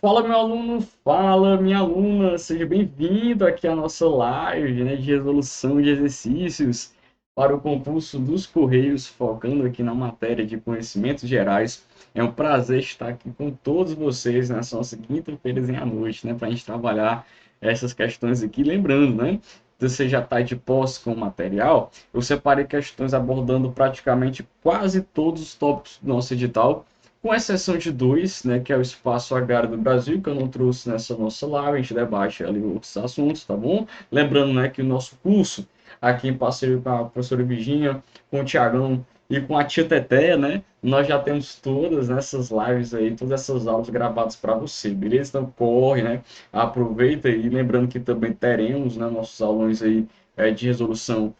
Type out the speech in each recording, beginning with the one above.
Fala, meu aluno, fala, minha aluna, seja bem-vindo aqui à nossa live, né, de resolução de exercícios para o concurso dos Correios, focando aqui na matéria de conhecimentos gerais. É um prazer estar aqui com todos vocês nessa nossa quinta-feira à noite, né, para a gente trabalhar essas questões aqui. Lembrando, né, você já está de posse com o material, eu separei questões abordando praticamente quase todos os tópicos do nosso edital, com exceção de dois, né, que é o espaço agrário do Brasil, que eu não trouxe nessa nossa live, a gente debate ali outros assuntos, tá bom? Lembrando, né, que o nosso curso, aqui em parceria com a professora Virginia, com o Tiagão e com a tia Teté, né, nós já temos todas essas lives aí, todas essas aulas gravadas para você, beleza? Então corre, né, aproveita e lembrando que também teremos, né, nossos alunos aí de resolução,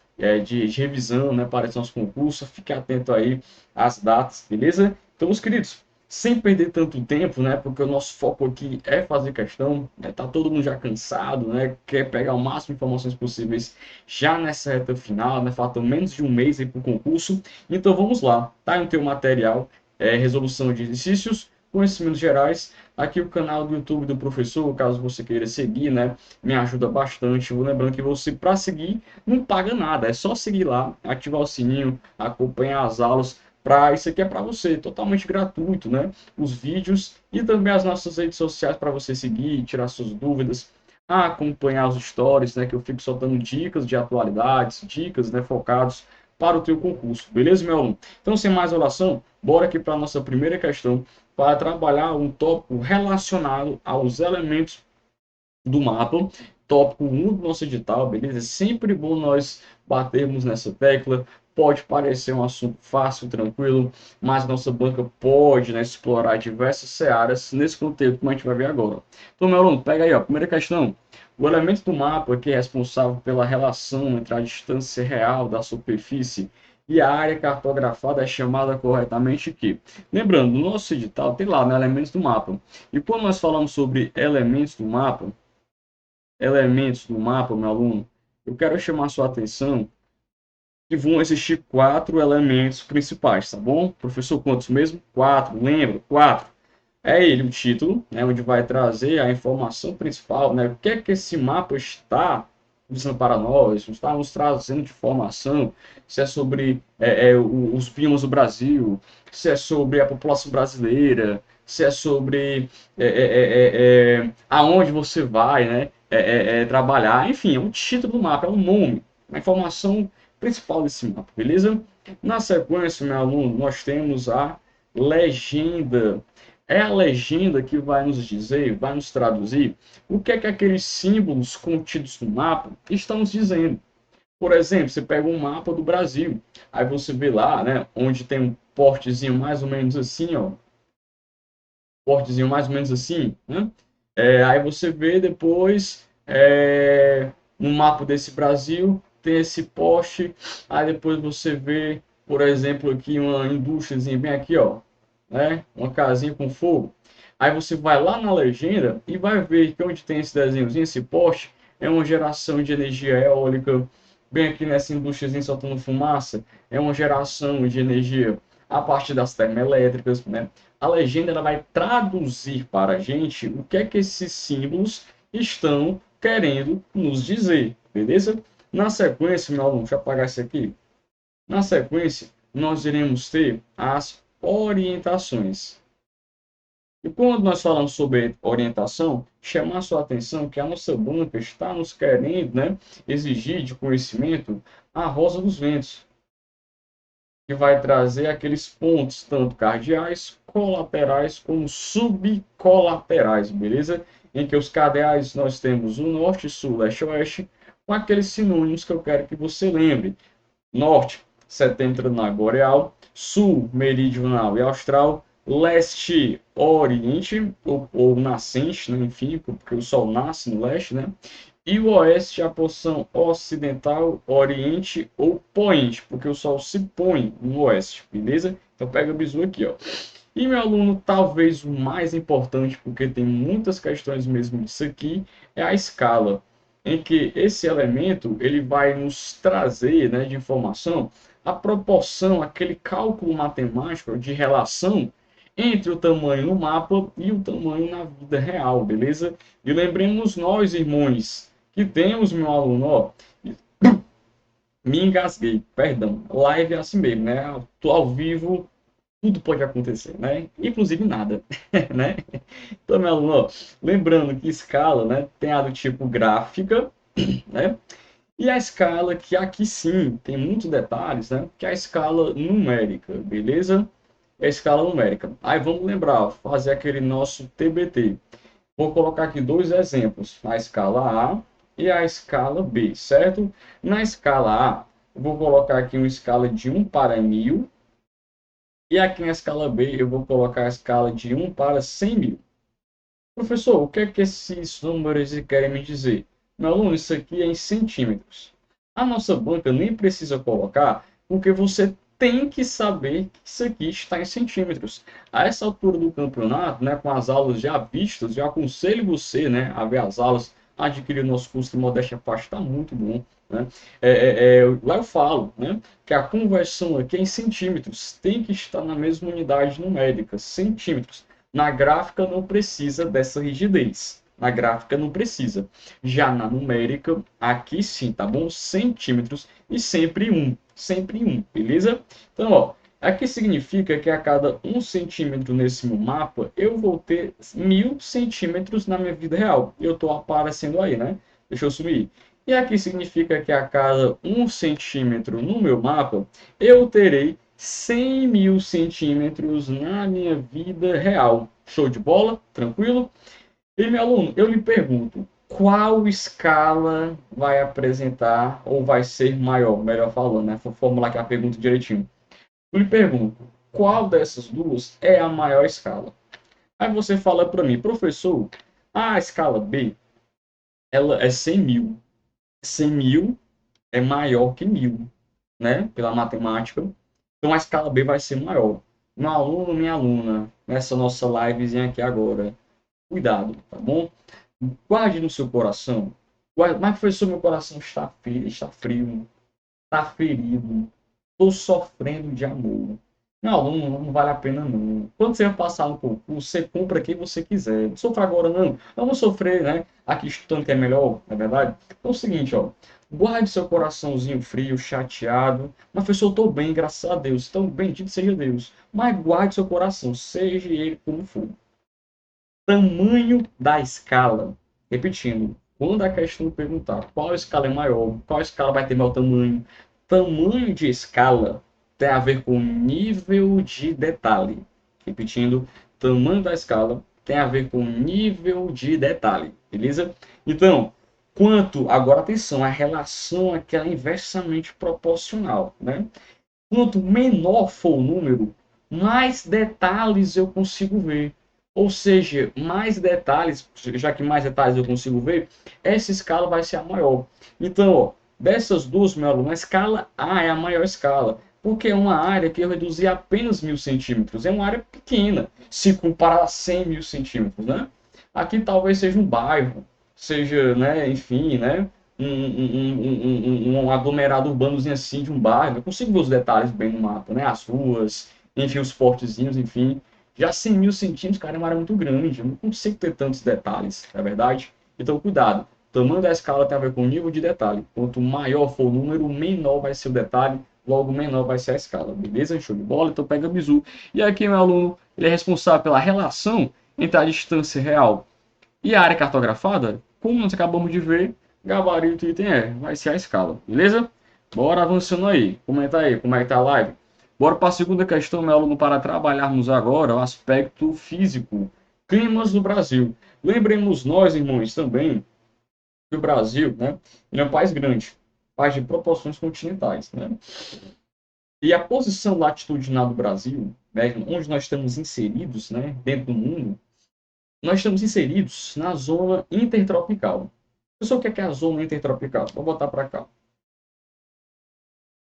de revisão, né, para esse nosso concurso, fique atento aí às datas, beleza? Então, meus queridos, sem perder tanto tempo, né? Porque o nosso foco aqui é fazer questão, né? Tá todo mundo já cansado, né? Quer pegar o máximo de informações possíveis já nessa reta final, né? Faltam menos de um mês aí para o concurso. Então vamos lá, tá? No teu material, resolução de exercícios, conhecimentos gerais. Aqui o canal do YouTube do professor, caso você queira seguir, né? Me ajuda bastante. Vou lembrando que você, para seguir, não paga nada, é só seguir lá, ativar o sininho, acompanhar as aulas. Isso aqui é para você, totalmente gratuito, né? Os vídeos e também as nossas redes sociais para você seguir, tirar suas dúvidas, acompanhar os stories, né? Que eu fico soltando dicas de atualidades, dicas, né? Focados para o teu concurso, beleza, meu aluno? Então, sem mais enrolação, bora aqui para a nossa primeira questão, para trabalhar um tópico relacionado aos elementos do mapa, tópico 1 do nosso edital, beleza? É sempre bom nós batermos nessa tecla. Pode parecer um assunto fácil, tranquilo, mas nossa banca pode, né, explorar diversas searas nesse conteúdo que a gente vai ver agora. Então, meu aluno, pega aí, ó, primeira questão. O elemento do mapa que é responsável pela relação entre a distância real da superfície e a área cartografada é chamada corretamente que? Lembrando, no nosso edital tem lá, né, elementos do mapa. E quando nós falamos sobre elementos do mapa, meu aluno, eu quero chamar sua atenção que vão existir quatro elementos principais, tá bom? Professor, quantos mesmo? Quatro, lembra? Quatro. É ele o título, né, onde vai trazer a informação principal, né, o que é que esse mapa está dizendo para nós, está nos trazendo de informação, se é sobre os biomas do Brasil, se é sobre a população brasileira, se é sobre aonde você vai, né, trabalhar, enfim, é um título do mapa, é um nome, a informação principal desse mapa, beleza? Na sequência, meu aluno, nós temos a legenda. É a legenda que vai nos dizer, vai nos traduzir o que é que aqueles símbolos contidos no mapa estão nos dizendo. Por exemplo, você pega um mapa do Brasil, aí você vê lá, né, onde tem um portezinho mais ou menos assim, ó, portezinho mais ou menos assim, né? Aí você vê depois, no mapa desse Brasil, tem esse poste, aí depois você vê, por exemplo, aqui uma indústriazinha bem aqui, ó, né? Uma casinha com fogo. Aí você vai lá na legenda e vai ver que onde tem esse desenhozinho, esse poste, é uma geração de energia eólica. Bem aqui nessa indústriazinha soltando fumaça, é uma geração de energia a partir das termoelétricas, né? A legenda ela vai traduzir para a gente o que é que esses símbolos estão querendo nos dizer, beleza? Na sequência, meu aluno, deixa eu apagar isso aqui. Na sequência, nós iremos ter as orientações. E quando nós falamos sobre orientação, chamar sua atenção que a nossa banca está nos querendo, né, exigir de conhecimento a rosa dos ventos, que vai trazer aqueles pontos, tanto cardeais, colaterais, como subcolaterais, beleza? Em que os cardeais nós temos o norte, sul, leste, oeste, com aqueles sinônimos que eu quero que você lembre. Norte, setentrional boreal, sul, meridional e austral, leste, oriente, ou nascente, né? Enfim, porque o sol nasce no leste, né? E o oeste, a porção ocidental, oriente ou poente, porque o sol se põe no oeste, beleza? Então pega o bizu aqui, ó. E meu aluno, talvez o mais importante, porque tem muitas questões mesmo disso aqui, é a escala, em que esse elemento ele vai nos trazer, né, de informação a proporção, aquele cálculo matemático de relação entre o tamanho no mapa e o tamanho na vida real, beleza? E lembremos nós, irmãos, que temos, meu aluno, ó, me engasguei, perdão, live é assim mesmo, né? Tô ao vivo, tudo pode acontecer, né? Inclusive nada, né? Então, meu aluno, ó, lembrando que escala, né, tem a do tipo gráfica, né? E a escala, que aqui sim tem muitos detalhes, né? Que é a escala numérica, beleza? É a escala numérica. Aí vamos lembrar, fazer aquele nosso TBT. Vou colocar aqui dois exemplos, a escala A e a escala B, certo? Na escala A, vou colocar aqui uma escala de 1 para 1000, e aqui na escala B eu vou colocar a escala de 1 para 100 mil. Professor, o que é que esses números querem me dizer? Meu aluno, isso aqui é em centímetros. A nossa banca nem precisa colocar, porque você tem que saber que isso aqui está em centímetros. A essa altura do campeonato, né, com as aulas já vistas, eu aconselho você, né, a ver as aulas, adquirir o nosso curso de modéstia à parte, está muito bom. Né? Lá eu falo, né, que a conversão aqui é em centímetros, tem que estar na mesma unidade numérica, centímetros. Na gráfica não precisa dessa rigidez. Na gráfica não precisa. Já na numérica, aqui sim, tá bom? Centímetros e sempre um, beleza? Então, ó, aqui significa que a cada 1 centímetro nesse meu mapa, eu vou ter 1000 centímetros na minha vida real. E eu estou aparecendo aí, né? Deixa eu sumir. E aqui significa que a cada 1 centímetro no meu mapa, eu terei 100.000 centímetros na minha vida real. Show de bola? Tranquilo? E, meu aluno, eu lhe pergunto, qual escala vai apresentar ou vai ser maior? Melhor falando, né? Vou formular aqui a pergunta direitinho. Eu lhe pergunto, qual dessas duas é a maior escala? Aí você fala para mim, professor, a escala B, ela é 100 mil. 100 mil é maior que 1000, né? Pela matemática. Então a escala B vai ser maior. Meu aluno, minha aluna, nessa nossa livezinha aqui agora, cuidado, tá bom? Guarde no seu coração. Guarde, mas professor, meu coração está frio, está ferido, estou sofrendo de amor. Não, não vale a pena não. Quando você vai passar no concurso, você compra quem você quiser. Não sofra agora não. Vamos sofrer, né? Aqui estudando que é melhor, não é verdade? Então é o seguinte, ó. Guarde seu coraçãozinho frio, chateado. Mas professor, eu estou bem, graças a Deus. Então, bendito seja Deus. Mas guarde seu coração, seja ele como for. Tamanho da escala. Repetindo, quando a questão perguntar qual escala é maior, qual escala vai ter maior tamanho, tamanho de escala tem a ver com nível de detalhe. Repetindo, tamanho da escala tem a ver com nível de detalhe, beleza? Então, quanto, agora atenção, a relação aqui é inversamente proporcional, né? Quanto menor for o número, mais detalhes eu consigo ver. Ou seja, mais detalhes, já que mais detalhes eu consigo ver, essa escala vai ser a maior. Então, ó, dessas duas, meu aluno, a escala A é a maior escala, porque é uma área que eu reduzi apenas 1000 centímetros. É uma área pequena, se comparar a 100.000 centímetros, né? Aqui talvez seja um bairro, seja, né, enfim, né, um aglomerado urbanozinho assim de um bairro. Eu consigo ver os detalhes bem no mapa, né? As ruas, enfim, os portezinhos, enfim. Já 100.000 centímetros, cara, é uma área muito grande. Eu não consigo ter tantos detalhes, é verdade? Então, cuidado. O tamanho da escala tem a ver com o nível de detalhe. Quanto maior for o número, menor vai ser o detalhe, logo menor vai ser a escala. Beleza? Show de bola? Então pega o bizu. E aqui, meu aluno, ele é responsável pela relação entre a distância real e a área cartografada, como nós acabamos de ver, gabarito item vai ser a escala, beleza? Bora avançando aí. Comenta aí, como é que tá a live? Bora para a segunda questão, meu aluno, para trabalharmos agora o aspecto físico. Climas do Brasil. Lembremos nós, irmãos, também, que o Brasil, né, ele é um país grande, país de proporções continentais, né? E a posição latitudinal do Brasil, né, onde nós estamos inseridos, né, dentro do mundo, nós estamos inseridos na zona intertropical. Pessoal, o que é a zona intertropical? Vou botar para cá.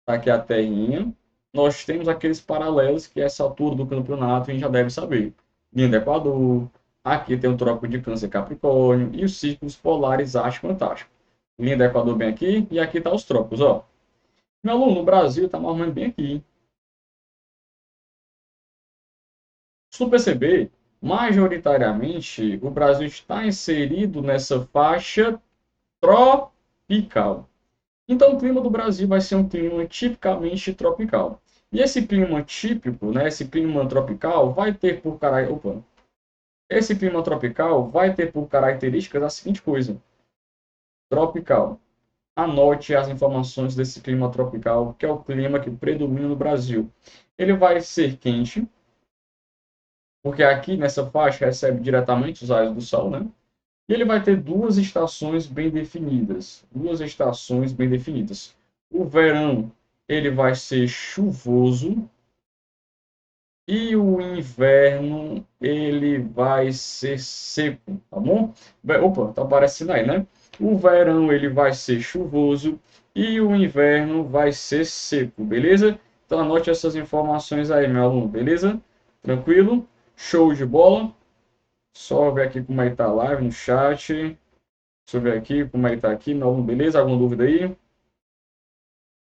Tá aqui a terrinha. Nós temos aqueles paralelos que essa altura do campeonato a gente já deve saber. Linha do Equador, aqui tem o Trópico de Câncer e Capricórnio e os círculos polares Ártico e Antártico. Linha do Equador bem aqui e aqui tá os trópicos, ó. Meu aluno, o Brasil está mais ou menos bem aqui. Se tu perceber, majoritariamente o Brasil está inserido nessa faixa tropical. Então, o clima do Brasil vai ser um clima tipicamente tropical. E esse clima típico, né, esse clima tropical, vai ter por características. Esse clima tropical vai ter por características a seguinte coisa: tropical. Anote as informações desse clima tropical, que é o clima que predomina no Brasil. Ele vai ser quente, porque aqui nessa faixa recebe diretamente os raios do sol, né? E ele vai ter duas estações bem definidas. Duas estações bem definidas. O verão, ele vai ser chuvoso. E o inverno, ele vai ser seco, tá bom? Opa, tá aparecendo aí, né? O verão, ele vai ser chuvoso. E o inverno vai ser seco, beleza? Então anote essas informações aí, meu aluno, beleza? Tranquilo? Show de bola? Só ver aqui como é que tá a live no chat. Deixa eu ver aqui como é que tá aqui, meu aluno, beleza? Alguma dúvida aí?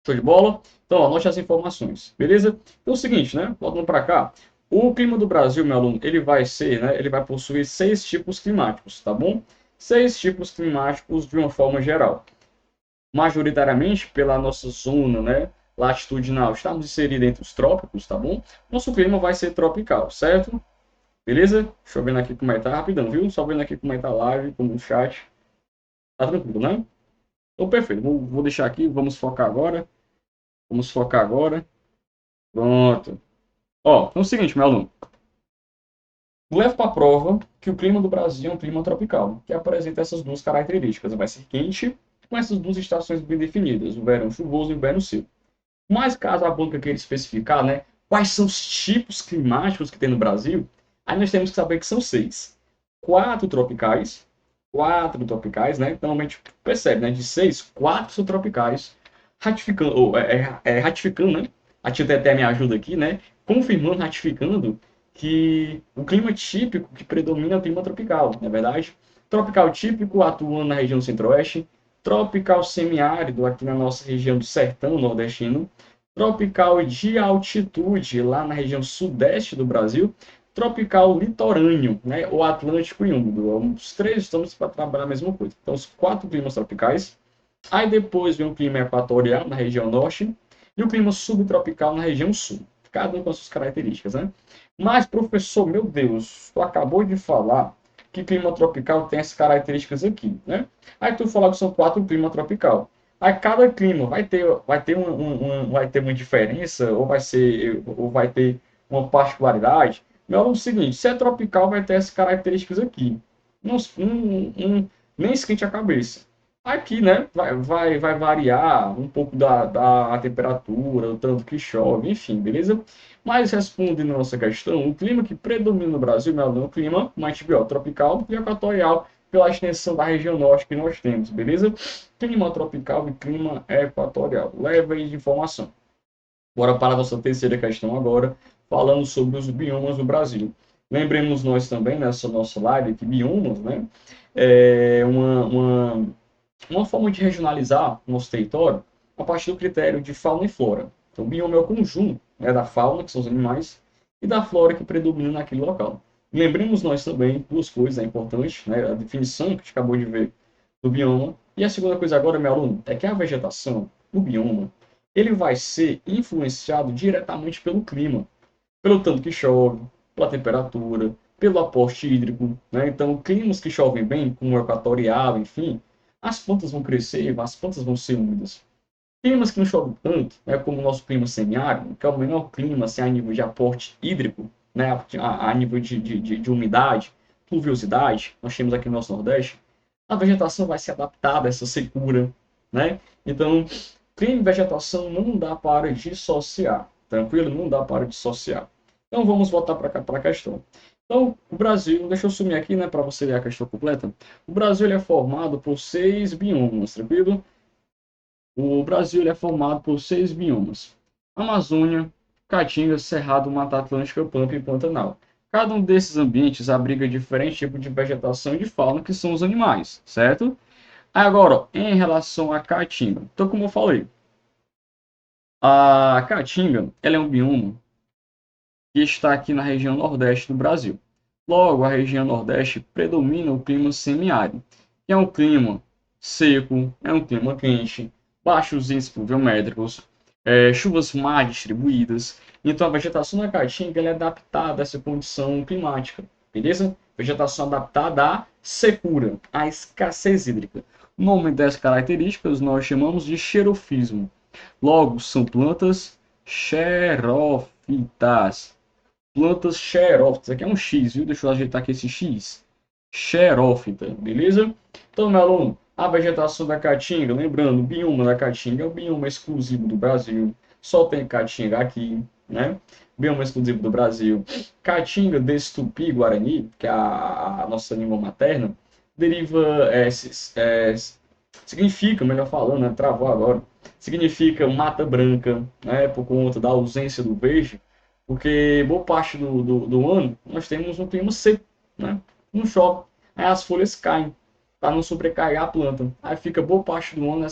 Show de bola? Então, anote as informações, beleza? Então é o seguinte, né? Voltando para cá. O clima do Brasil, meu aluno, ele vai ser, né? Ele vai possuir 6 tipos climáticos, tá bom? 6 tipos climáticos de uma forma geral. Majoritariamente pela nossa zona, né? Latitudinal, estamos inseridos entre os trópicos, tá bom? Nosso clima vai ser tropical, certo? Beleza? Deixa eu ver aqui como é que tá rapidão, viu? Só vendo aqui como é que tá a live, como o chat. Tá tranquilo, né? Então, perfeito. Vou deixar aqui, vamos focar agora. Vamos focar agora. Pronto. Ó, é o seguinte, meu aluno. Leva para a prova que o clima do Brasil é um clima tropical, que apresenta essas duas características. Vai ser quente, com essas duas estações bem definidas, o verão chuvoso e o inverno seco. Mas caso a banca queira especificar, né, quais são os tipos climáticos que tem no Brasil, aí nós temos que saber que são 6. Quatro tropicais, né? Então a gente percebe, né, de 6, 4 são tropicais, ratificando, ratificando, né? A tia até me ajuda aqui, né? Confirmando, ratificando que o clima típico que predomina é o clima tropical, não é verdade? Tropical típico atuando na região centro-oeste, tropical semiárido aqui na nossa região do sertão nordestino, tropical de altitude lá na região sudeste do Brasil, tropical litorâneo, né, ou atlântico e úmido. Os três estamos para trabalhar a mesma coisa. Então, os 4 climas tropicais. Aí depois vem o clima equatorial na região norte e o clima subtropical na região sul. Cada um com as suas características, né? Mas, professor, meu Deus, tu acabou de falar que clima tropical tem essas características aqui, né? Aí tu falou que são 4 climas tropical. Aí cada clima vai ter uma diferença ou vai ter uma particularidade. Meu aluno, é o seguinte, se é tropical vai ter essas características aqui. Nem esquente a cabeça. Aqui, né, vai variar um pouco da temperatura, o tanto que chove, enfim, beleza? Mas respondendo a nossa questão, o clima que predomina no Brasil, meu aluno, é o clima mais tropical e equatorial, pela extensão da região norte que nós temos, beleza? Clima tropical e clima equatorial. Leve aí de informação. Bora para a nossa terceira questão agora, falando sobre os biomas do Brasil. Lembremos nós também, nessa nossa live, que biomas, né, é uma forma de regionalizar o nosso território a partir do critério de fauna e flora. Então, o bioma é o conjunto, né, da fauna, que são os animais, e da flora que predomina naquele local. Lembremos nós também duas coisas importantes, né, a definição que a gente acabou de ver do bioma, e a segunda coisa agora, meu aluno, é que a vegetação, o bioma, ele vai ser influenciado diretamente pelo clima, pelo tanto que chove, pela temperatura, pelo aporte hídrico, né? Então, climas que chovem bem, como o equatorial, enfim, as plantas vão crescer, as plantas vão ser úmidas. Climas que não chovem tanto, né, como o nosso clima semiárido, que é o menor clima assim, a nível de aporte hídrico, né, a nível de umidade, pluviosidade, nós temos aqui no nosso Nordeste, a vegetação vai se adaptar a essa secura, né? Então, clima e vegetação não dá para dissociar, tranquilo? Não dá para dissociar. Então, vamos voltar para a questão. Então, o Brasil, deixa eu sumir aqui, né, para você ler a questão completa. O Brasil ele é formado por 6 biomas, tranquilo? O Brasil ele é formado por 6 biomas: Amazônia, Caatinga, Cerrado, Mata Atlântica, Pampa e Pantanal. Cada um desses ambientes abriga diferentes tipos de vegetação e de fauna, que são os animais, certo? Agora, ó, em relação à Caatinga, então, como eu falei, a Caatinga ela é um bioma que está aqui na região nordeste do Brasil. Logo, a região nordeste predomina o clima semiárido, que é um clima seco, é um clima quente, baixos índices pluviométricos, chuvas mais distribuídas. Então, a vegetação da caatinga ela é adaptada a essa condição climática, beleza? Vegetação adaptada à secura, à escassez hídrica. O nome dessas características nós chamamos de xerofismo. Logo, são plantas xerófitas. Plantas xerófitas. Aqui é um X, viu? Deixa eu ajeitar aqui esse X. Xerófita, beleza? Então, meu aluno, a vegetação da caatinga, lembrando, o bioma da caatinga é o bioma exclusivo do Brasil. Só tem caatinga aqui, né? Bioma exclusivo do Brasil. Caatinga desse tupi-guarani, que é a nossa língua materna, deriva, significa, melhor falando, né? Travou agora, significa mata branca, né? Por conta da ausência do verde, porque boa parte do ano nós temos um clima seco, né? Não chove, aí as folhas caem para não sobrecarregar a planta. Aí fica boa parte do ano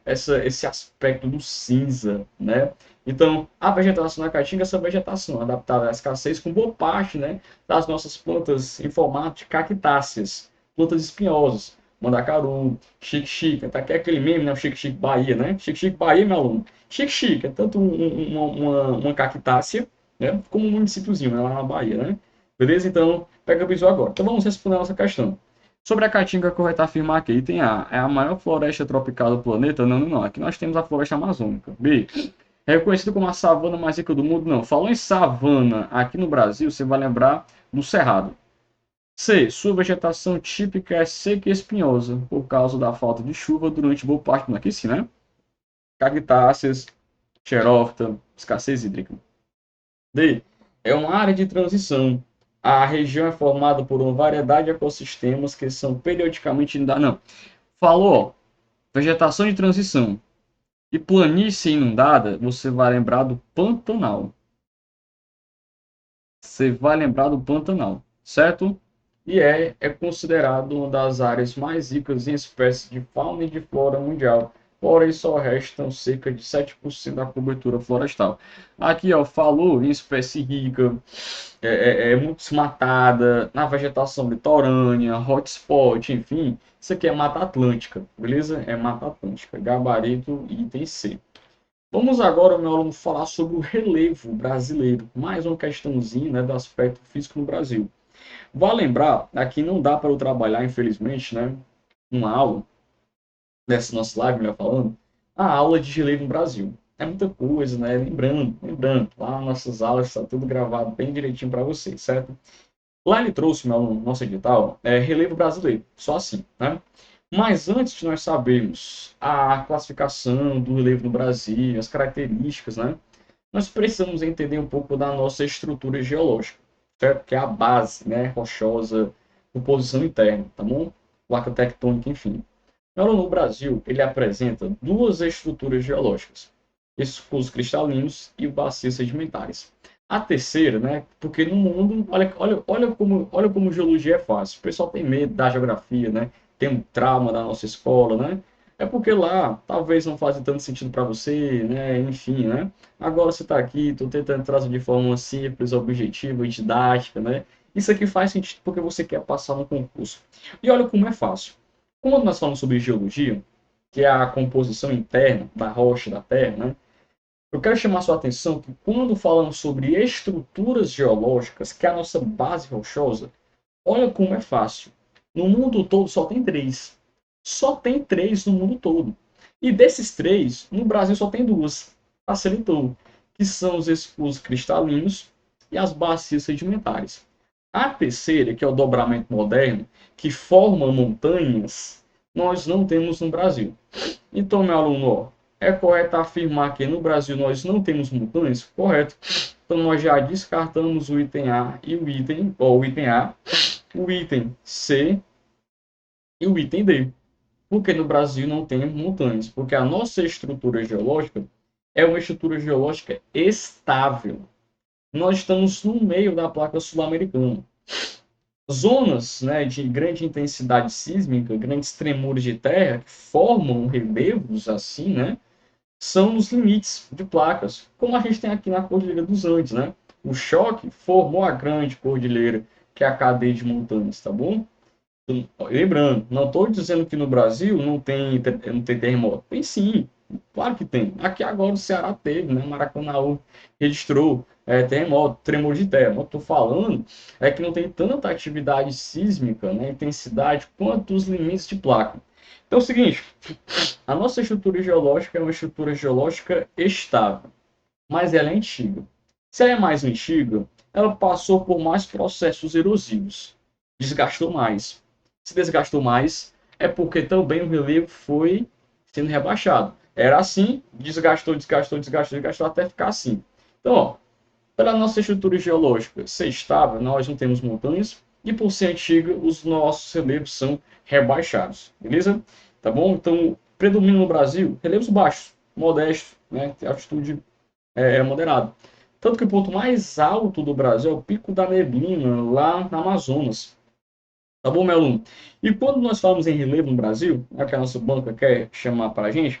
esse aspecto do cinza, né? Então, a vegetação na caatinga é essa vegetação adaptada à escassez com boa parte, né, das nossas plantas em formato de cactáceas, plantas espinhosas, mandacaru, xique-xique, tá aqui aquele meme, né, o xique-xique Bahia, né? Xique-xique Bahia, meu aluno. Xique-xique é tanto uma cactácea, né, como um municípiozinho, né, lá na Bahia, né? Beleza? Então, pega o bisu agora. Então, vamos responder a nossa questão. Sobre a caatinga, correto afirmar que item A é a maior floresta tropical do planeta? Não, não, não. Aqui nós temos a floresta amazônica. B é reconhecido como a savana mais rica do mundo? Não. Falou em savana aqui no Brasil, você vai lembrar do Cerrado. C. Sua vegetação típica é seca e espinhosa, por causa da falta de chuva durante boa parte do ano. Aqui sim, né? Cactáceas, xerófita, escassez hídrica. D. É uma área de transição. A região é formada por uma variedade de ecossistemas que são periodicamente inundados. Não. Falou, ó, vegetação de transição. E planície inundada, você vai lembrar do Pantanal. Você vai lembrar do Pantanal, certo? E é considerado uma das áreas mais ricas em espécies de fauna e de flora mundial. Porém, só restam cerca de 7% da cobertura florestal. Aqui, ó, falou em espécie rica, muito desmatada, na vegetação litorânea, hotspot, enfim. Isso aqui é Mata Atlântica, beleza? É Mata Atlântica, gabarito item C. Vamos agora, meu aluno, falar sobre o relevo brasileiro. Mais uma questãozinha, né, do aspecto físico no Brasil. Vale lembrar, aqui não dá para eu trabalhar, infelizmente, né, uma aula, nessa nossa live, melhor falando, a aula de relevo no Brasil. É muita coisa, né? Lembrando, lá nas nossas aulas está tudo gravado bem direitinho para vocês, certo? Lá ele trouxe, meu aluno, nosso edital, relevo brasileiro, só assim, né? Mas antes de nós sabermos a classificação do relevo no Brasil, as características, né? Nós precisamos entender um pouco da nossa estrutura geológica, certo? Que é a base, né? Rochosa, composição interna, tá bom? Placa tectônica, enfim. Agora, no Brasil, ele apresenta duas estruturas geológicas, escudos cristalinos e bacias sedimentares. A terceira, né? Porque no mundo, olha como geologia é fácil. O pessoal tem medo da geografia, né? Tem um trauma da nossa escola, né? É porque lá talvez não faça tanto sentido para você, né? Enfim, né? Agora você está aqui, estou tentando trazer de forma simples, objetiva, didática, né? Isso aqui faz sentido porque você quer passar no concurso. E olha como é fácil. Quando nós falamos sobre geologia, que é a composição interna da rocha da Terra, né? Eu quero chamar a sua atenção que quando falamos sobre estruturas geológicas, que é a nossa base rochosa, olha como é fácil. No mundo todo só tem três. Só tem três no mundo todo. E desses três, no Brasil só tem duas. Facilitou. Que são os escudos cristalinos e as bacias sedimentares. A terceira, que é o dobramento moderno, que forma montanhas, nós não temos no Brasil. Então, meu aluno, ó, é correto afirmar que no Brasil nós não temos montanhas? Correto. Então, nós já descartamos o item A e o item A, o item C e o item D. Porque no Brasil não tem montanhas? Porque a nossa estrutura geológica é uma estrutura geológica estável. Nós estamos no meio da placa sul-americana. Zonas, né, de grande intensidade sísmica, grandes tremores de terra, que formam relevos assim, né, são nos limites de placas, como a gente tem aqui na Cordilheira dos Andes, né? O choque formou a grande cordilheira, que é a cadeia de montanhas, tá bom? Lembrando, não estou dizendo que no Brasil não tem terremoto. Tem sim, claro que tem. Aqui agora o Ceará teve, né? Maracanaú registrou terremoto, tremor de terra. O que eu estou falando é que não tem tanta atividade sísmica, né? Intensidade, quanto os limites de placa. Então é o seguinte, a nossa estrutura geológica é uma estrutura geológica estável, mas ela é antiga. Se ela é mais antiga, ela passou por mais processos erosivos, desgastou mais. Se desgastou mais, é porque também o relevo foi sendo rebaixado. Era assim, desgastou até ficar assim. Então, ó, pela nossa estrutura geológica ser estável, nós não temos montanhas, e por ser antiga, os nossos relevos são rebaixados, beleza? Tá bom? Então, predomina no Brasil relevos baixos, modestos, né? Altitude moderada. Tanto que o ponto mais alto do Brasil é o Pico da Neblina, lá na Amazonas. Tá bom, meu aluno? E quando nós falamos em relevo no Brasil, é que a nossa banca quer chamar para a gente,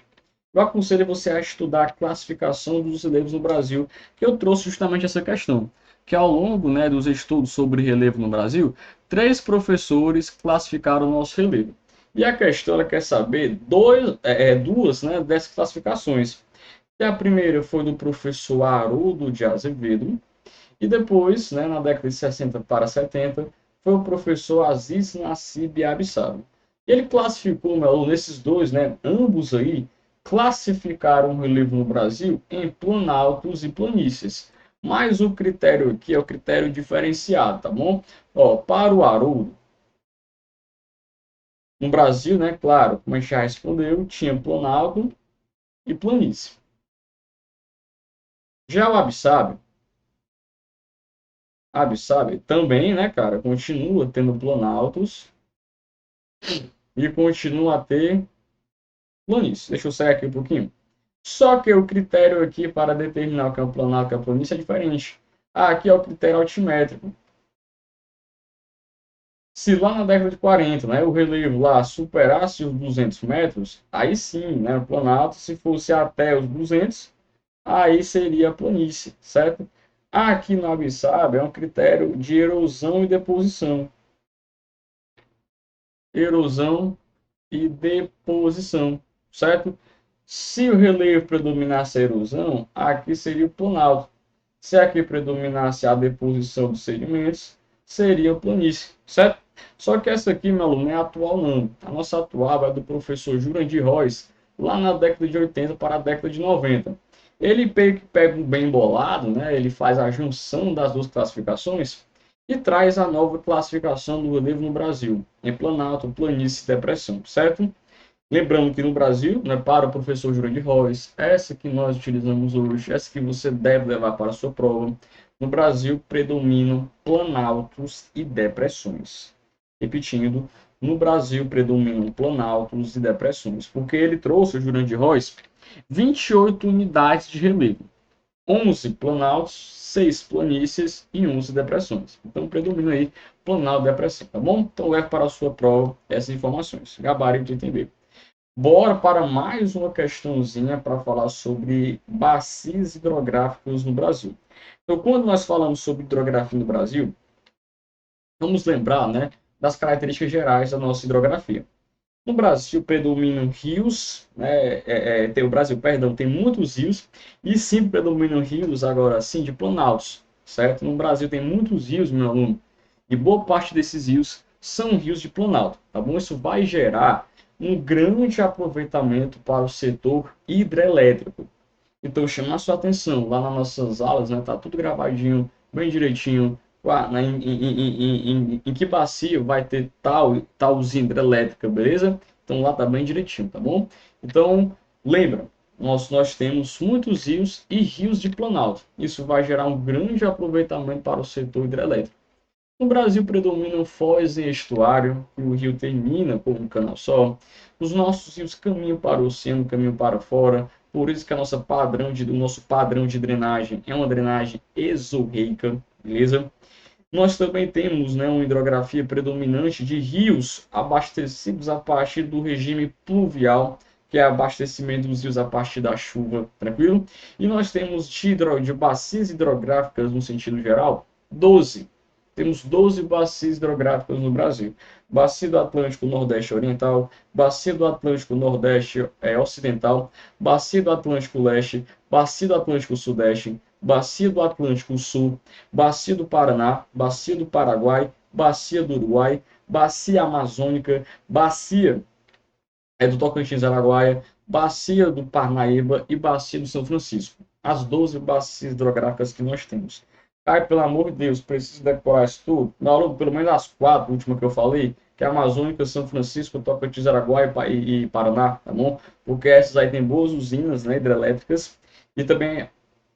eu aconselho você a estudar a classificação dos relevos no Brasil, que eu trouxe justamente essa questão. Que ao longo, né, dos estudos sobre relevo no Brasil, 3 professores classificaram o nosso relevo. E a questão ela quer saber duas, né, dessas classificações. E a primeira foi do professor Haroldo de Azevedo, e depois, né, na década de 60 para 70, foi o professor Aziz Nassib Abissab. Ele classificou, meu aluno, esses dois, né, ambos aí, classificaram o relevo no Brasil em planaltos e planícies. Mas o critério aqui é o critério diferenciado, tá bom? Ó, para o Haroldo, no Brasil, né, claro, como a gente já respondeu, tinha planalto e planície. Já o Abissab, sabe, também, né, cara, continua tendo planaltos e continua a ter planície. Deixa eu sair aqui um pouquinho. Só que o critério aqui para determinar o que é um planalto e o que é planície é diferente. Aqui é o critério altimétrico. Se lá na década de 40, né, o relevo lá superasse os 200 metros, aí sim, né, o planalto, se fosse até os 200, aí seria a planície, certo? Aqui no Abissab é um critério de erosão e deposição. Erosão e deposição, certo? Se o relevo predominasse a erosão, aqui seria o planalto. Se aqui predominasse a deposição dos sedimentos, seria a planície, certo? Só que essa aqui, meu aluno, não é atual não. A nossa atual é do professor Jurandir Royce, lá na década de 80 para a década de 90. Ele pega um bem bolado, né? Ele faz a junção das duas classificações e traz a nova classificação do relevo no Brasil, em planalto, planície e depressão, certo? Lembrando que no Brasil, né, para o professor Jurandir Royce, essa que nós utilizamos hoje, essa que você deve levar para a sua prova, no Brasil predominam planaltos e depressões. Repetindo, no Brasil predominam planaltos e depressões, porque ele trouxe, o Jurandir Royce, 28 unidades de relevo. 11 planaltos, 6 planícies e 11 depressões. Então, predomina aí planalto e depressão, tá bom? Então, leve para a sua prova essas informações. Gabarito de entender. Bora para mais uma questãozinha para falar sobre bacias hidrográficas no Brasil. Então, quando nós falamos sobre hidrografia no Brasil, vamos lembrar, né, das características gerais da nossa hidrografia. No Brasil predominam rios, né, o Brasil, perdão, tem muitos rios, e sim predominam rios, agora sim, de planaltos, certo? No Brasil tem muitos rios, meu aluno, e boa parte desses rios são rios de planalto, tá bom? Isso vai gerar um grande aproveitamento para o setor hidrelétrico. Então, chamar sua atenção lá nas nossas aulas, né? Tá tudo gravadinho, bem direitinho, em que bacia vai ter tal usina hidrelétrica, beleza? Então, lá tá bem direitinho, tá bom? Então, lembra, nós temos muitos rios e rios de planalto. Isso vai gerar um grande aproveitamento para o setor hidrelétrico. No Brasil predominam foz e estuário, e o rio termina como um canal-sol. Os nossos rios caminham para o oceano, caminham para fora. Por isso que o nosso padrão de drenagem é uma drenagem exorreica, beleza? Nós também temos, né, uma hidrografia predominante de rios abastecidos a partir do regime pluvial, que é abastecimento dos rios a partir da chuva, tranquilo? E nós temos de bacias hidrográficas no sentido geral, 12. Temos 12 bacias hidrográficas no Brasil. Bacia do Atlântico Nordeste Oriental, Bacia do Atlântico Nordeste Ocidental, Bacia do Atlântico Leste, Bacia do Atlântico Sudeste, Bacia do Atlântico Sul, Bacia do Paraná, Bacia do Paraguai, Bacia do Uruguai, Bacia Amazônica, Bacia do Tocantins Araguaia, Bacia do Parnaíba e Bacia do São Francisco. As 12 bacias hidrográficas que nós temos. Ai, pelo amor de Deus, preciso decorar isso tudo. Não, pelo menos as 4 últimas que eu falei, que é a Amazônica, São Francisco, Tocantins, Araguaia e Paraná, tá bom? Porque essas aí têm boas usinas, né, hidrelétricas e também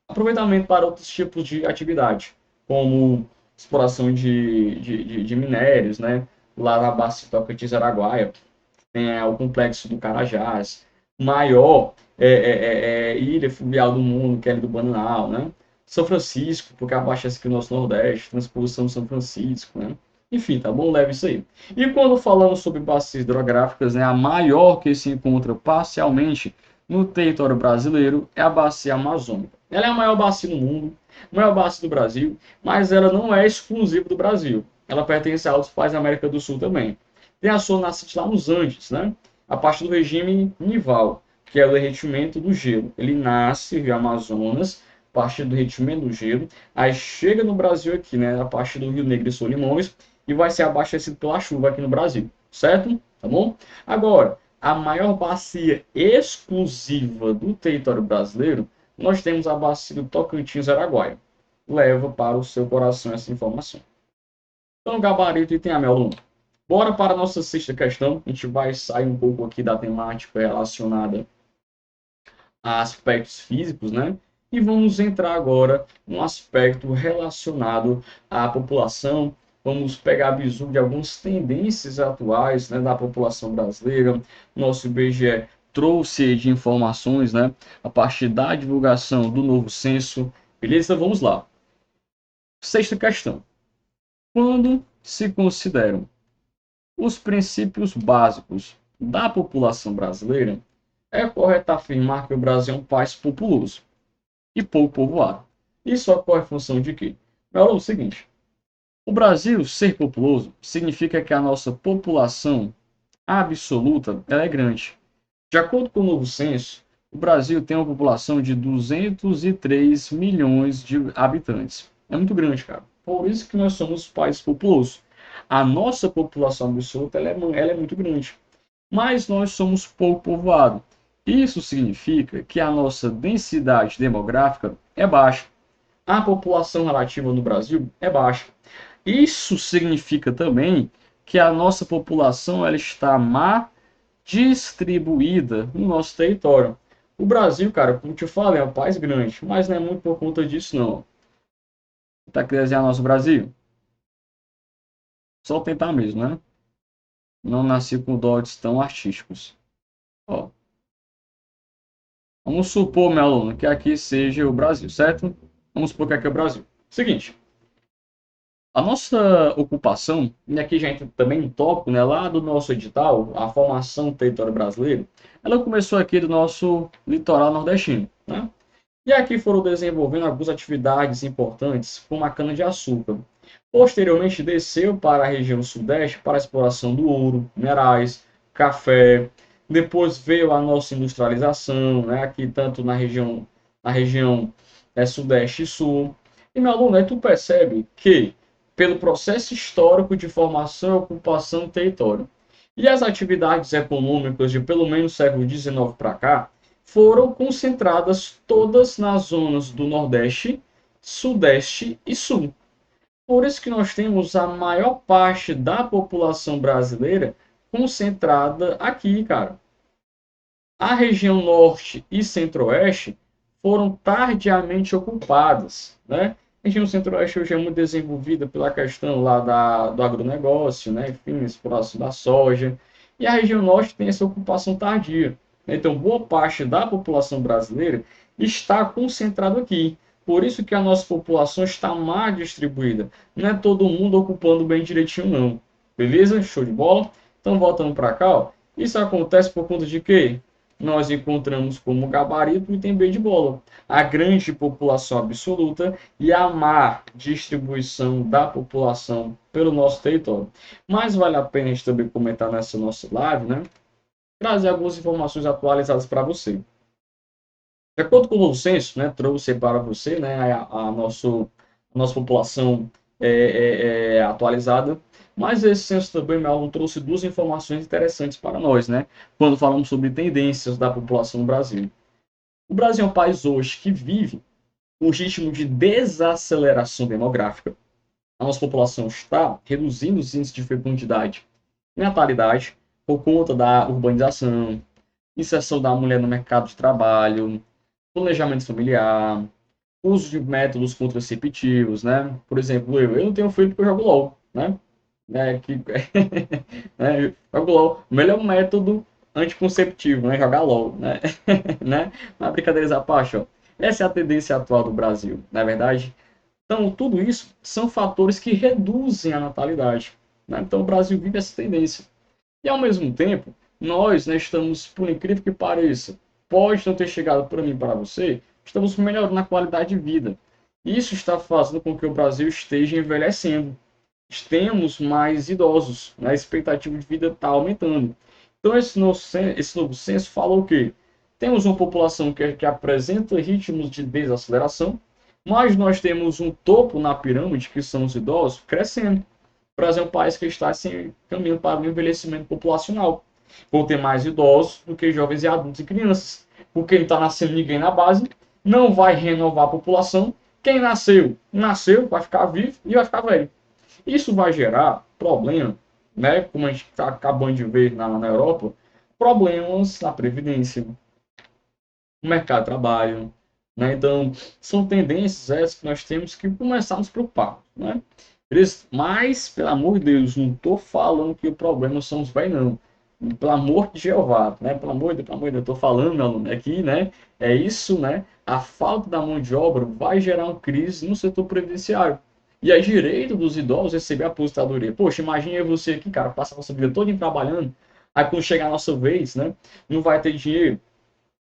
aproveitamento para outros tipos de atividade, como exploração de minérios, né? Lá na Bacia do Tocantins, Araguaia, tem o Complexo do Carajás, maior ilha fluvial do mundo, que é a Ilha do Bananal, né? São Francisco, porque abastece aqui o nosso Nordeste, transposição de São Francisco, né? Enfim, tá bom? Leve isso aí. E quando falamos sobre bacias hidrográficas, né, a maior que se encontra parcialmente no território brasileiro é a Bacia Amazônica. Ela é a maior bacia do mundo, a maior bacia do Brasil, mas ela não é exclusiva do Brasil. Ela pertence a outros países da América do Sul também. Tem a sua nascente lá nos Andes, né? A partir do regime nival, que é o derretimento do gelo. Ele nasce no Amazonas, a partir do derretimento do gelo, aí chega no Brasil aqui, né? A partir do Rio Negro e Solimões, e vai ser abastecido pela chuva aqui no Brasil, certo? Tá bom? Agora, a maior bacia exclusiva do território brasileiro, nós temos a bacia do Tocantins-Araguaia. Leva para o seu coração essa informação. Então, gabarito e tem a aluno. Bora para a nossa sexta questão. A gente vai sair um pouco aqui da temática relacionada a aspectos físicos, né? E vamos entrar agora no aspecto relacionado à população. Vamos pegar a bizu de algumas tendências atuais, né, da população brasileira. Nosso IBGE trouxe de informações, né, a partir da divulgação do novo censo. Beleza? Vamos lá. Sexta questão. Quando se consideram os princípios básicos da população brasileira, é correto afirmar que o Brasil é um país populoso e pouco povoado. Isso ocorre em função de quê? É o seguinte: o Brasil ser populoso significa que a nossa população absoluta ela é grande. De acordo com o novo censo, o Brasil tem uma população de 203 milhões de habitantes. É muito grande, cara. Por isso que nós somos um país populoso. A nossa população absoluta ela é muito grande, mas nós somos pouco povoados. Isso significa que a nossa densidade demográfica é baixa. A população relativa no Brasil é baixa. Isso significa também que a nossa população ela está má distribuída no nosso território. O Brasil, cara, como te falei, é um país grande, mas não é muito por conta disso, não. Tá querendo desenhar nosso Brasil? Só tentar mesmo, né? Não nasci com dotes tão artísticos. Ó, vamos supor, meu aluno, que aqui seja o Brasil, certo? Vamos supor que aqui é o Brasil. Seguinte, a nossa ocupação, e aqui já entra também um tópico, né, lá do nosso edital, a formação do território brasileiro, ela começou aqui do nosso litoral nordestino, né? E aqui foram desenvolvendo algumas atividades importantes, como a cana-de-açúcar. Posteriormente, desceu para a região sudeste para a exploração do ouro, minerais, café. Depois veio a nossa industrialização, né, aqui tanto na região sudeste e sul. E, meu aluno, aí tu percebe que, pelo processo histórico de formação e ocupação do território, e as atividades econômicas de pelo menos século XIX para cá, foram concentradas todas nas zonas do Nordeste, Sudeste e Sul. Por isso que nós temos a maior parte da população brasileira concentrada aqui, cara. A região Norte e Centro-Oeste foram tardiamente ocupadas, né? A região Centro-Oeste hoje é muito desenvolvida pela questão lá do agronegócio, né? Enfim, exploração da soja. E a região Norte tem essa ocupação tardia. Então, boa parte da população brasileira está concentrada aqui. Por isso que a nossa população está mal distribuída. Não é todo mundo ocupando bem direitinho, não. Beleza? Show de bola? Então, voltando para cá, ó. Isso acontece por conta de quê? nós encontramos como gabarito o item B de bola, a grande população absoluta e a má distribuição da população pelo nosso território. Mas vale a pena a gente também comentar nessa nossa live, né? Trazer algumas informações atualizadas para você. De acordo com o censo, né, trouxe para você, né, a nossa população atualizada, mas esse censo também, meu aluno, trouxe duas informações interessantes para nós, né, quando falamos sobre tendências da população no Brasil. O Brasil é um país hoje que vive um ritmo de desaceleração demográfica. A nossa população está reduzindo os índices de fecundidade e natalidade por conta da urbanização, inserção da mulher no mercado de trabalho, planejamento familiar, uso de métodos contraceptivos, né? Por exemplo, eu não tenho filho porque eu jogo LOL, né? Jogo LOL, o melhor método anticonceptivo, né? Jogar LOL, né? né? Mas brincadeiras à parte, ó. Essa é a tendência atual do Brasil, não é verdade? Então, tudo isso são fatores que reduzem a natalidade, né? Então, o Brasil vive essa tendência. E ao mesmo tempo, nós, né, estamos, por incrível que pareça, pode não ter chegado para mim e para você, estamos melhorando a qualidade de vida. Isso está fazendo com que o Brasil esteja envelhecendo. Temos mais idosos, né? A expectativa de vida está aumentando. Então, esse novo censo fala o quê? Temos uma população que apresenta ritmos de desaceleração, mas nós temos um topo na pirâmide, que são os idosos, crescendo. O Brasil é um país que está assim, caminhando para o envelhecimento populacional. Vão ter mais idosos do que jovens e adultos e crianças. Porque não está nascendo ninguém na base, não vai renovar a população. Quem nasceu, nasceu, vai ficar vivo e vai ficar velho. Isso vai gerar problema, né? Como a gente está acabando de ver na Europa, problemas na Previdência, no mercado de trabalho. Né? Então, são tendências essas que nós temos que começar a nos preocupar. Né? Mas, pelo amor de Deus, não estou falando que o problema são os velhos, não. Pelo amor de Jeová, né? Pelo amor de Deus, eu estou falando, meu aluno, aqui, né? É isso, né? A falta da mão de obra vai gerar uma crise no setor previdenciário. E é direito dos idosos receber a aposentadoria. Poxa, imagine você aqui, cara, passar a nossa vida toda trabalhando, aí quando chegar a nossa vez, né? Não vai ter dinheiro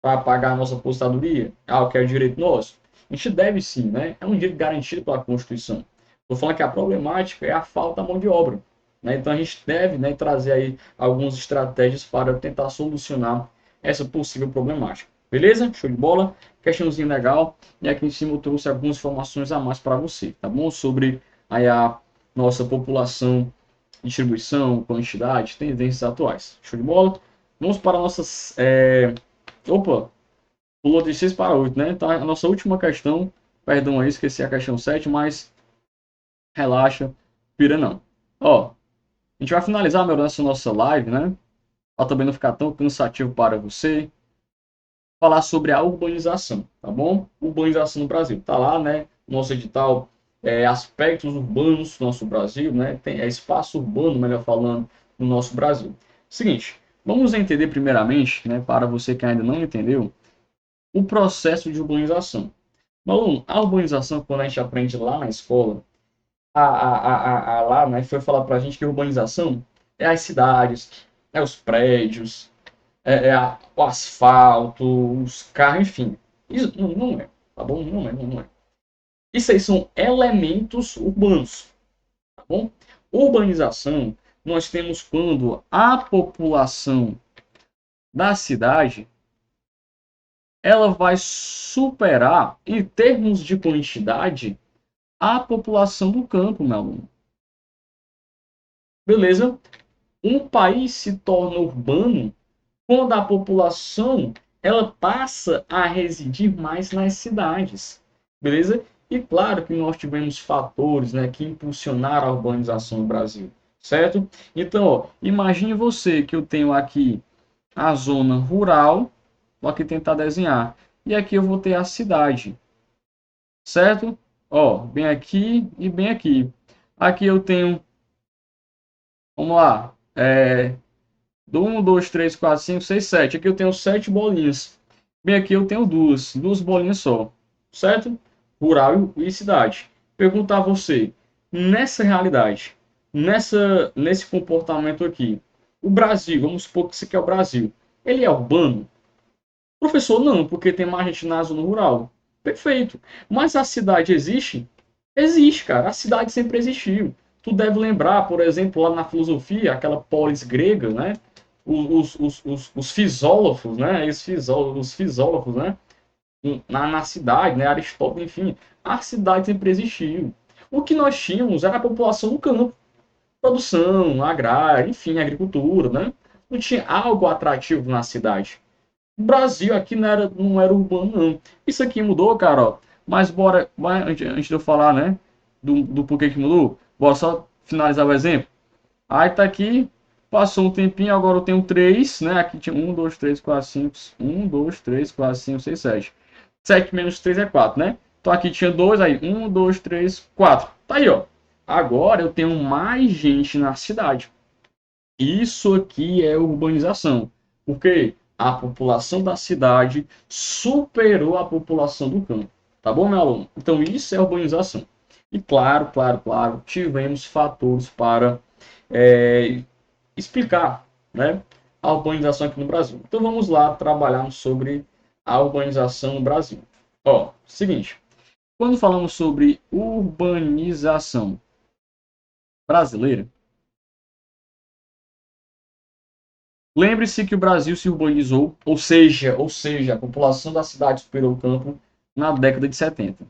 para pagar a nossa aposentadoria, que é o direito nosso. A gente deve sim, né? É um direito garantido pela Constituição. Estou falando que a problemática é a falta da mão de obra. Né? Então a gente deve, né, trazer aí algumas estratégias para tentar solucionar essa possível problemática. Beleza? Show de bola? Questãozinho legal. E aqui em cima eu trouxe algumas informações a mais para você, tá bom? Sobre aí a nossa população, distribuição, quantidade, tendências atuais. Show de bola? Vamos para nossas Opa, pulou de 6 para 8, né? Tá, a nossa última questão, perdão aí, esqueci a questão 7, mas relaxa, pira não. Ó, a gente vai finalizar, meu, essa nossa live, né? Para também não ficar tão cansativo para você, falar sobre a urbanização, tá bom? Urbanização no Brasil, tá lá, né? Nosso edital, aspectos urbanos do nosso Brasil, né? Tem espaço urbano, melhor falando, no nosso Brasil. Seguinte, vamos entender primeiramente, né? Para você que ainda não entendeu, o processo de urbanização. Bom, a urbanização, quando a gente aprende lá na escola, lá, né, foi falar para a gente que a urbanização é as cidades, é os prédios, o asfalto, os carros, enfim. Isso não é, tá bom? Não é. Isso aí são elementos urbanos, tá bom? Urbanização, nós temos quando a população da cidade ela vai superar, em termos de quantidade, a população do campo, meu aluno. Beleza? Um país se torna urbano quando a população ela passa a residir mais nas cidades. Beleza? E claro que nós tivemos fatores, né, que impulsionaram a urbanização no Brasil. Certo? Então, ó, imagine você que eu tenho aqui a zona rural, vou aqui tentar desenhar, e aqui eu vou ter a cidade. Certo? Ó, bem aqui e bem aqui. Aqui eu tenho, vamos lá, do 1, 2, 3, 4, 5, 6, 7. Aqui eu tenho 7 bolinhas. Bem aqui eu tenho duas bolinhas só. Certo? Rural e cidade. Perguntar a você, nessa realidade, nesse comportamento aqui, o Brasil, vamos supor que isso aqui é o Brasil, ele é urbano? Professor, não, porque tem mais gente na zona rural. Perfeito. Mas a cidade existe? Existe, cara. A cidade sempre existiu. Tu deve lembrar, por exemplo, lá na filosofia, aquela polis grega, né? Os fisólogos, né? Os fisólogos, né? Na cidade, né? Aristóteles, enfim. A cidade sempre existiu. O que nós tínhamos era a população no campo. Produção, agrária, enfim, agricultura, né? Não tinha algo atrativo na cidade. O Brasil aqui não era urbano, não. Isso aqui mudou, cara, ó. Mas bora, antes de eu falar, né, do porquê que mudou, bora só finalizar o exemplo. Aí tá aqui, passou um tempinho, agora eu tenho 3, né? Aqui tinha 1, 2, 3, 4, 5, 1, 2, 3, 4, 5, 6, 7. 7 menos 3 é 4, né? Então aqui tinha 2, aí 1, 2, 3, 4. Tá aí, ó. Agora eu tenho mais gente na cidade. Isso aqui é urbanização. Porque a população da cidade superou a população do campo. Tá bom, meu aluno? Então, isso é urbanização. E claro, tivemos fatores para é, explicar, né, a urbanização aqui no Brasil. Então, vamos lá trabalhar sobre a urbanização no Brasil. Ó, seguinte, quando falamos sobre urbanização brasileira, lembre-se que o Brasil se urbanizou, ou seja, a população da cidade superou o campo na década de 70.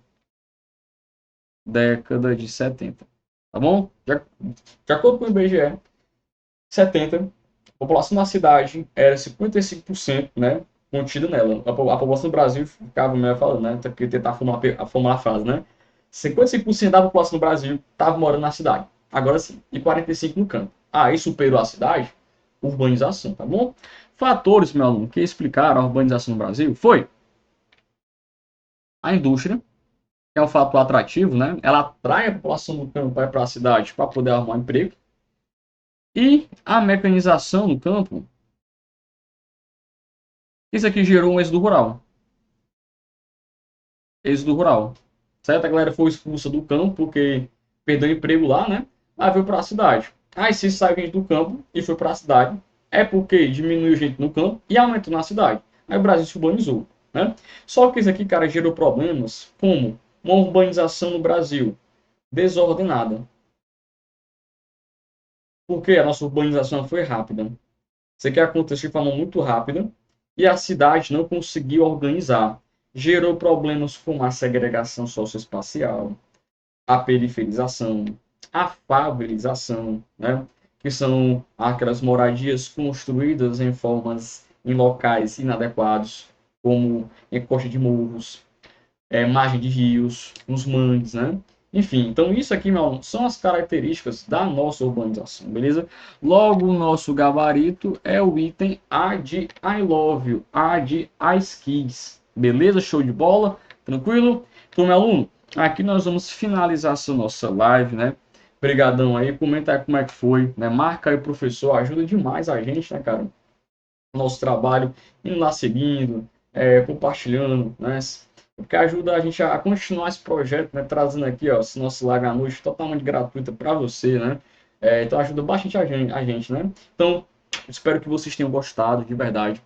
Década de 70. Tá bom? De acordo com o IBGE, 70, a população da cidade era 55%, né, contida nela. A população do Brasil ficava melhor falando, né, porque tentar formular a frase, né? 55% da população do Brasil estava morando na cidade. Agora sim. E 45% no campo. Aí superou a cidade, urbanização, tá bom? Fatores, meu aluno, que explicaram a urbanização no Brasil foi a indústria, que é um fator atrativo, né? Ela atrai a população do campo para a cidade para poder arrumar emprego. E a mecanização no campo, isso aqui gerou um êxodo rural. Êxodo rural. Certo? A galera foi expulsa do campo porque perdeu emprego lá, né? Aí veio para a cidade. Aí se saiu gente do campo e foi para a cidade, é porque diminuiu gente no campo e aumentou na cidade. Aí o Brasil se urbanizou, né? Só que isso aqui, cara, gerou problemas como uma urbanização no Brasil desordenada. Porque a nossa urbanização foi rápida. Isso aqui aconteceu de forma muito rápida e a cidade não conseguiu organizar. Gerou problemas como a segregação socioespacial, a periferização, a favelização, né? Que são aquelas moradias construídas em locais inadequados, como em costa de morros, margem de rios, nos mangues, né? Enfim, então isso aqui, meu aluno, são as características da nossa urbanização, beleza? Logo, o nosso gabarito é o item A de I love you, A de Ice Kids, beleza? Show de bola? Tranquilo? Então, meu aluno, aqui nós vamos finalizar essa nossa live, né? Obrigadão aí, comenta aí como é que foi, né? Marca aí o professor, ajuda demais a gente, né, cara? Nosso trabalho, indo lá seguindo, compartilhando, né? Porque ajuda a gente a continuar esse projeto, né? Trazendo aqui, ó, esse nosso Live à Noite totalmente gratuita para você, né? Então ajuda bastante a gente, né? Então, espero que vocês tenham gostado, de verdade.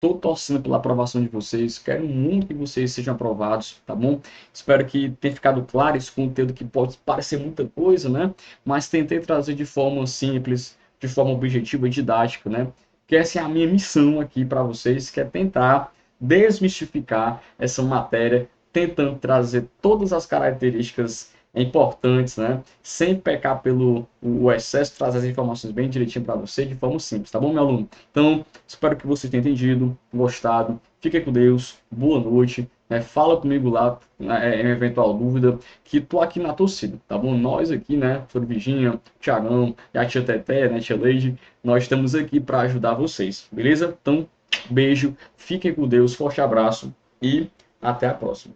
Estou torcendo pela aprovação de vocês. Quero muito que vocês sejam aprovados, tá bom? Espero que tenha ficado claro esse conteúdo que pode parecer muita coisa, né? Mas tentei trazer de forma simples, de forma objetiva e didática, né? Que essa é a minha missão aqui para vocês, que é tentar desmistificar essa matéria, tentando trazer todas as características importantes, né? Sem pecar pelo o excesso, trazer as informações bem direitinho para você, de forma simples, tá bom, meu aluno? Então, espero que você tenha entendido, gostado. Fique com Deus, boa noite. Fala comigo lá, em eventual dúvida, que tô aqui na torcida, tá bom? Nós aqui, né, Sr. Virginia, Thiagão e a tia Teté, né, tia Leide, nós estamos aqui para ajudar vocês, beleza? Então, beijo, fiquem com Deus, forte abraço e até a próxima.